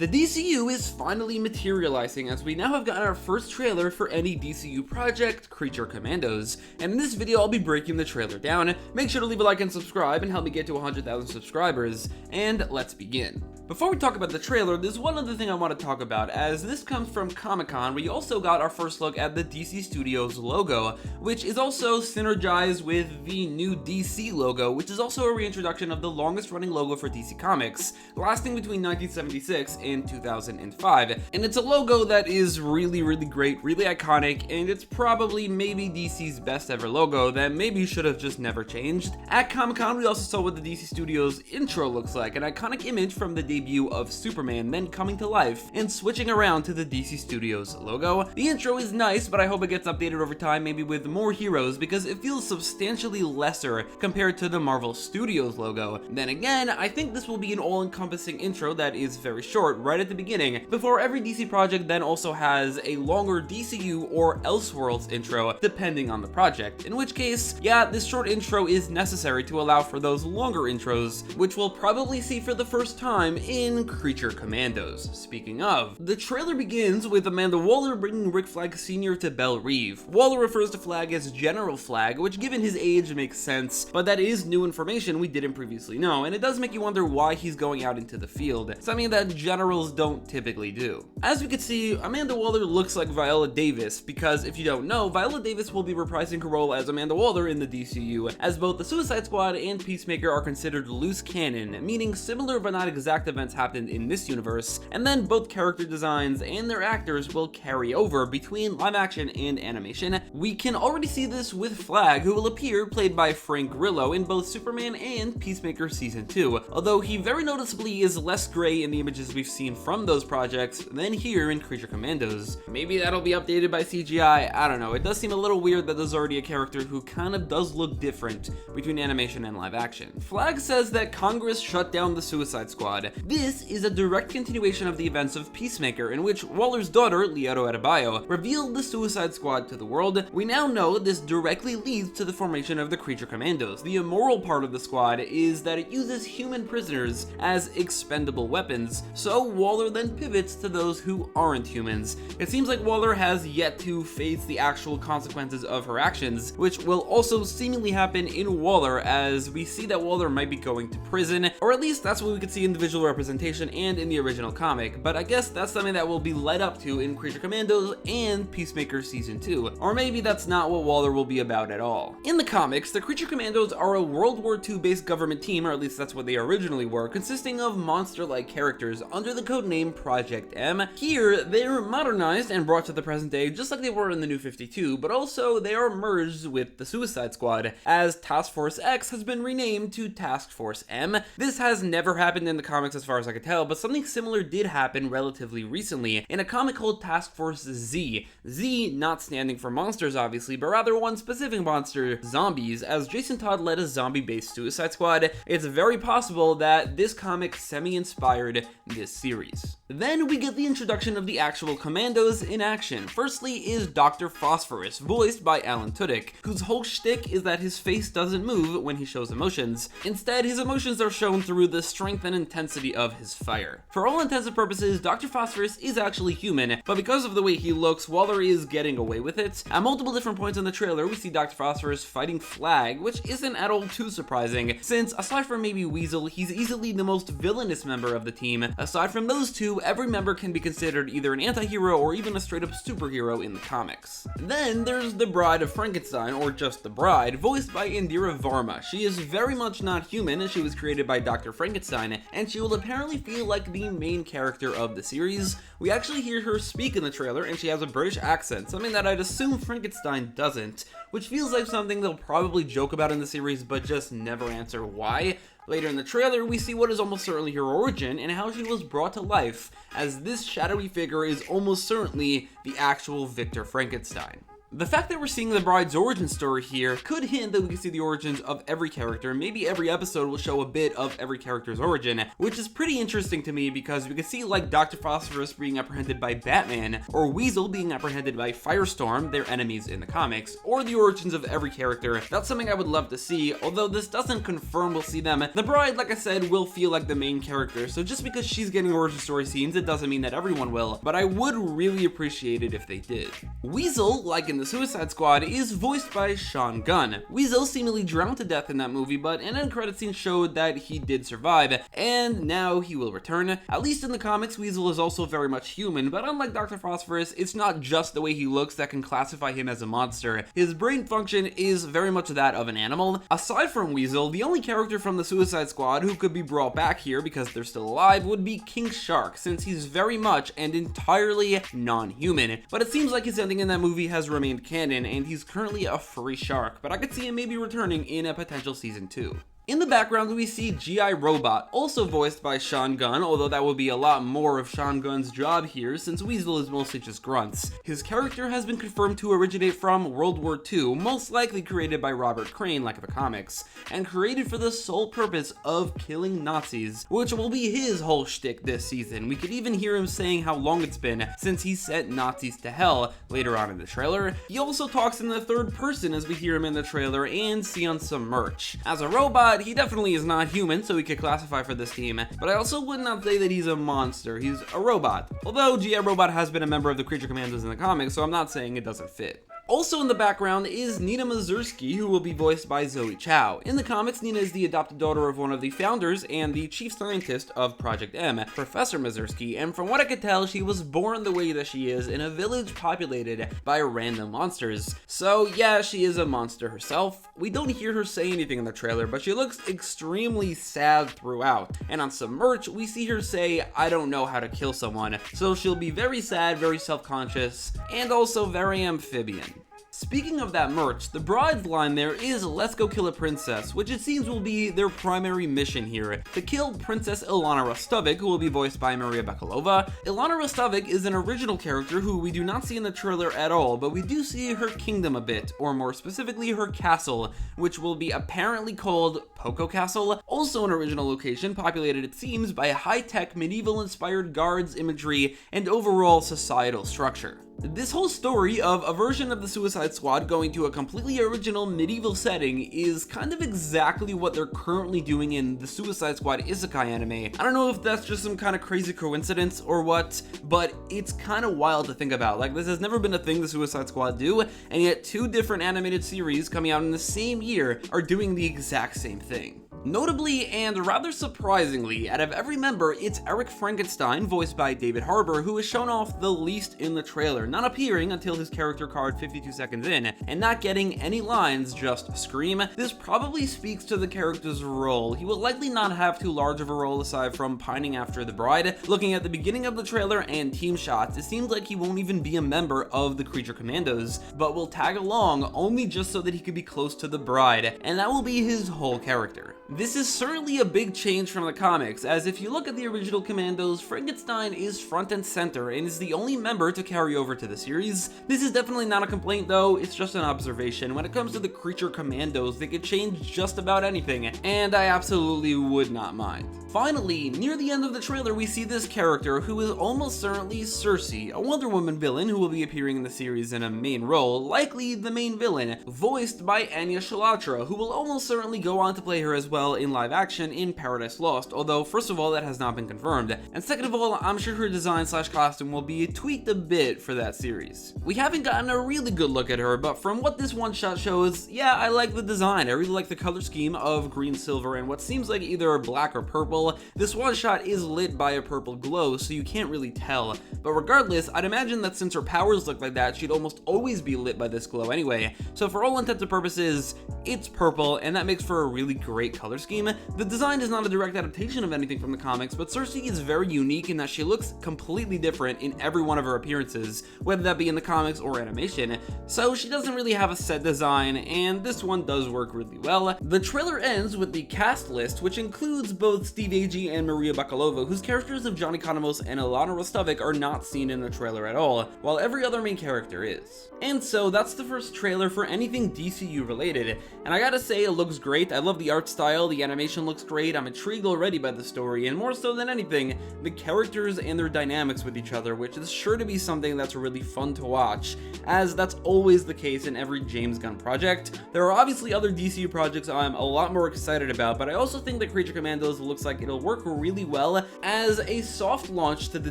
The DCU is finally materializing as we now have gotten our first trailer for any DCU project, Creature Commandos, and in this video I'll be breaking the trailer down. Make sure to leave a like and subscribe and help me get to 100,000 subscribers, and let's begin. Before we talk about the trailer, there's one other thing I want to talk about, as this comes from Comic-Con. We also got our first look at the DC Studios logo, which is also synergized with the new DC logo, which is also a reintroduction of the longest running logo for DC Comics, lasting between 1976 and 2005. And it's a logo that is really great, really iconic, and it's probably maybe DC's best ever logo that maybe should have just never changed. At Comic-Con, we also saw what the DC Studios intro looks like, an iconic image from the debut of Superman, then coming to life and switching around to the DC Studios logo. The intro is nice, but I hope it gets updated over time, maybe with more heroes, because it feels substantially lesser compared to the Marvel Studios logo. Then again, I think this will be an all-encompassing intro that is very short, right at the beginning, before every DC project then also has a longer DCU or Elseworlds intro, depending on the project, in which case, yeah, this short intro is necessary to allow for those longer intros, which we'll probably see for the first time in Creature Commandos. Speaking of, the trailer begins with Amanda Waller bringing Rick Flag Sr. to Belle Reve. Waller refers to Flag as General Flag, which given his age makes sense, but that is new information we didn't previously know, and it does make you wonder why he's going out into the field, something that generals don't typically do. As we can see, Amanda Waller looks like Viola Davis, because if you don't know, Viola Davis will be reprising her role as Amanda Waller in the DCU, as both the Suicide Squad and Peacemaker are considered loose canon, meaning similar but not exact events happened in this universe, and then both character designs and their actors will carry over between live action and animation. We can already see this with Flag, who will appear played by Frank Grillo in both Superman and Peacemaker Season 2, although he very noticeably is less gray in the images we've seen from those projects than here in Creature Commandos. Maybe that'll be updated by CGI, I don't know. It does seem a little weird that there's already a character who kind of does look different between animation and live action. Flag says that Congress shut down the Suicide Squad. This is a direct continuation of the events of Peacemaker, in which Waller's daughter, Leoto Adebayo, revealed the Suicide Squad to the world. We now know this directly leads to the formation of the Creature Commandos. The immoral part of the squad is that it uses human prisoners as expendable weapons, so Waller then pivots to those who aren't humans. It seems like Waller has yet to face the actual consequences of her actions, which will also seemingly happen in Waller, as we see that Waller might be going to prison, or at least that's what we could see in the visual representation and in the original comic, but I guess that's something that will be led up to in Creature Commandos and Peacemaker Season 2, or maybe that's not what Waller will be about at all. In the comics, the Creature Commandos are a World War II based government team, or at least that's what they originally were, consisting of monster-like characters under the codename Project M. Here, they're modernized and brought to the present day just like they were in the New 52, but also they are merged with the Suicide Squad, as Task Force X has been renamed to Task Force M. This has never happened in the comics as far as I could tell, but something similar did happen relatively recently in a comic called Task Force Z. Z not standing for monsters obviously, but rather one specific monster, zombies, as Jason Todd led a zombie-based Suicide Squad. It's very possible that this comic semi-inspired this series. Then we get the introduction of the actual Commandos in action. Firstly is Dr. Phosphorus, voiced by Alan Tudyk, whose whole shtick is that his face doesn't move when he shows emotions. Instead, his emotions are shown through the strength and intensity of his fire. For all intents and purposes, Dr. Phosphorus is actually human, but because of the way he looks, Waller is getting away with it. At multiple different points in the trailer, we see Dr. Phosphorus fighting Flag, which isn't at all too surprising, since aside from maybe Weasel, he's easily the most villainous member of the team. Aside from those two, every member can be considered either an anti-hero or even a straight up superhero in the comics. Then there's the Bride of Frankenstein, or just the Bride, voiced by Indira Varma. She is very much not human, as she was created by Dr. Frankenstein, and she will apparently feel like the main character of the series. We actually hear her speak in the trailer, and she has a British accent, something that I'd assume Frankenstein doesn't, which feels like something they'll probably joke about in the series but just never answer why. Later in the trailer, we see what is almost certainly her origin and how she was brought to life, as this shadowy figure is almost certainly the actual Victor Frankenstein. The fact that we're seeing the bride's origin story here could hint that we can see the origins of every character. Maybe every episode will show a bit of every character's origin, which is pretty interesting to me because we can see like Dr. Phosphorus being apprehended by Batman, or Weasel being apprehended by Firestorm, their enemies in the comics, or the origins of every character. That's something I would love to see, although this doesn't confirm we'll see them. The bride, like I said, will feel like the main character, so just because she's getting origin story scenes, it doesn't mean that everyone will, but I would really appreciate it if they did. Weasel, like in the Suicide Squad, is voiced by Sean Gunn. Weasel seemingly drowned to death in that movie, but an end credit scene showed that he did survive, and now he will return. At least in the comics, Weasel is also very much human, but unlike Dr. Phosphorus, it's not just the way he looks that can classify him as a monster. His brain function is very much that of an animal. Aside from Weasel, the only character from the Suicide Squad who could be brought back here because they're still alive would be King Shark, since he's very much and entirely non-human. But it seems like his ending in that movie has remained canon, and he's currently a free shark, but I could see him maybe returning in a potential season 2. In the background, we see G.I. Robot, also voiced by Sean Gunn, although that will be a lot more of Sean Gunn's job here since Weasel is mostly just grunts. His character has been confirmed to originate from World War II, most likely created by Robert Crane like the comics, and created for the sole purpose of killing Nazis, which will be his whole shtick this season. We could even hear him saying how long it's been since he sent Nazis to hell later on in the trailer. He also talks in the third person as we hear him in the trailer and see on some merch. As a robot, he definitely is not human, so he could classify for this team, but I also would not say that he's a monster. He's a robot. Although G.I. Robot has been a member of the Creature Commandos in the comics, so I'm not saying it doesn't fit. Also in the background is Nina Mazursky, who will be voiced by Zoe Chow. In the comics, Nina is the adopted daughter of one of the founders and the chief scientist of Project M, Professor Mazursky, and from what I could tell, she was born the way that she is in a village populated by random monsters. So yeah, she is a monster herself. We don't hear her say anything in the trailer, but she looks extremely sad throughout. And on some merch, we see her say, "I don't know how to kill someone." So she'll be very sad, very self-conscious, and also very amphibian. Speaking of that merch, the bride's line there is "Let's go kill a princess," which it seems will be their primary mission here, to kill Princess Ilana Rostovich, who will be voiced by Maria Bakalova. Ilana Rostovich is an original character who we do not see in the trailer at all, but we do see her kingdom a bit, or more specifically her castle, which will be apparently called Poco Castle, also an original location populated, it seems, by high-tech medieval-inspired guards, imagery, and overall societal structure. This whole story of a version of the Suicide Squad going to a completely original medieval setting is kind of exactly what they're currently doing in the Suicide Squad Isekai anime. I don't know if that's just some kind of crazy coincidence or what, but it's kind of wild to think about. Like, this has never been a thing the Suicide Squad do, and yet two different animated series coming out in the same year are doing the exact same thing. Notably, and rather surprisingly, out of every member, it's Eric Frankenstein, voiced by David Harbour, who is shown off the least in the trailer, not appearing until his character card 52 seconds in, and not getting any lines, just scream. This probably speaks to the character's role. He will likely not have too large of a role aside from pining after the bride. Looking at the beginning of the trailer and team shots, it seems like he won't even be a member of the Creature Commandos, but will tag along only just so that he could be close to the bride, and that will be his whole character. This is certainly a big change from the comics, as if you look at the original Commandos, Frankenstein is front and center and is the only member to carry over to the series. This is definitely not a complaint though, it's just an observation. When it comes to the Creature Commandos, they could change just about anything, and I absolutely would not mind. Finally, near the end of the trailer, we see this character who is almost certainly Cersei, a Wonder Woman villain who will be appearing in the series in a main role, likely the main villain, voiced by Anya Shalatra, who will almost certainly go on to play her as well in live action in Paradise Lost, although first of all that has not been confirmed, and second of all I'm sure her design slash costume will be tweaked a bit for that series. We haven't gotten a really good look at her, but from what this one shot shows, yeah, I like the design. I really like the color scheme of green, silver, and what seems like either black or purple. This one shot is lit by a purple glow, so you can't really tell, but regardless, I'd imagine that since her powers look like that, she'd almost always be lit by this glow anyway, so for all intents and purposes, it's purple, and that makes for a really great color color scheme. The design is not a direct adaptation of anything from the comics, but Cersei is very unique in that she looks completely different in every one of her appearances, whether that be in the comics or animation, so she doesn't really have a set design, and this one does work really well. The trailer ends with the cast list, which includes both Steve Agee and Maria Bakalova, whose characters of Johnny Economos and Alana Rostovic are not seen in the trailer at all, while every other main character is. And so that's the first trailer for anything DCU related, and I gotta say, it looks great. I love the art style, the animation looks great, I'm intrigued already by the story, and more so than anything, the characters and their dynamics with each other, which is sure to be something that's really fun to watch, as that's always the case in every James Gunn project. There are obviously other DCU projects I'm a lot more excited about, but I also think that Creature Commandos looks like it'll work really well as a soft launch to the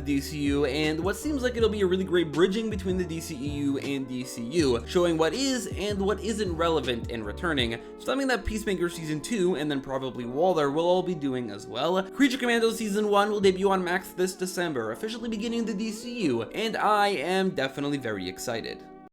DCU, and what seems like it'll be a really great bridging between the DCEU and DCU, showing what is and what isn't relevant and returning, something that Peacemaker Season 2 and then probably Waller will all be doing as well. Creature Commandos Season 1 will debut on Max this December, officially beginning the DCU, and I am definitely very excited.